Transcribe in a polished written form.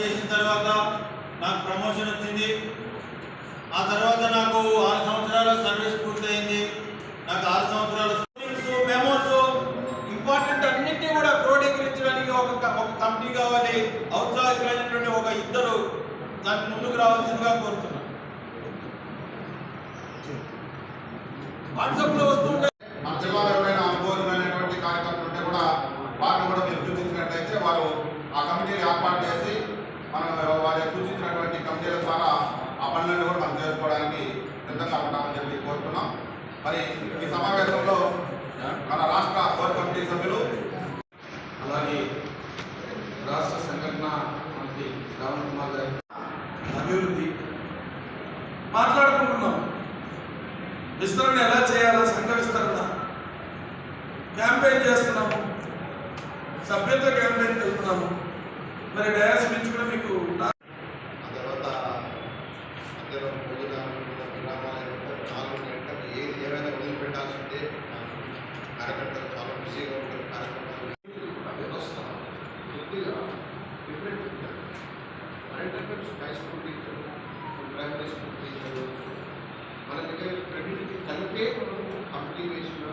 చేసిన తర్వాత నాకు ప్రమోషన్ వచ్చింది. ఆ తర్వాత నాకు 6 సంవత్సరాల సర్వీస్ పూర్తయింది. నాకు 6 సంవత్సరాల మెమోస్ ఇంపార్టెంట్ అన్నింటినీ కూడా క్రోడీకరించడానికి ఒక కమిటీ కావాలి. ఔత్సాహికులైనటువంటి ఒక ఇద్దరు దానికి ముందుకు రావాల్సిందిగా కోరుతున్నాను. వాట్సాప్లో వస్తుంటే మన జిల్లాలో ఎవరైనా అనుభవమైనటువంటి కార్యకర్తలు ఉంటే కూడా వారిని కూడా మీరు సూచించినట్లయితే వారు ఆ కమిటీలు ఏర్పాటు చేసి మనం వారి సూచించినటువంటి కమిటీల ద్వారా ఆ పనులన్నీ కూడా మనం చేసుకోవడానికి సిద్ధంగా ఉంటామని చెప్పి కోరుతున్నాం. మరి ఈ సమావేశంలో మన రాష్ట్ర కోర్ కమిటీ సభ్యులు అలాగే రాష్ట్ర సంఘటన మంత్రి శ్రావణ్ కుమార్ గారి అభివృద్ధి మాట్లాడుకుంటున్నాం. విస్తరణ ఎలా చేయాలో సంఘ విస్తరణ క్యాంపెయిన్ చేస్తున్నాము, సభ్యత్వ క్యాంపెయిన్ వెళ్తున్నాము. మరి డయాస్ నుంచి కూడా మీకు తర్వాత మధ్యాహ్నం భోజనాలు గ్రామాలు 4 గంటలకు ఏమైనా వదిలిపెట్టాల్సిందే. కార్యకర్తలు చాలా బిజీగా ఉంటారు. కార్యక్రమాలు వ్యవస్థ కొద్దిగా డిఫరెంట్ ఉంటారు. High school teacher, primary school teacher మన దగ్గర క్రెడిట్కి కలిపే కమిటీ వేసిన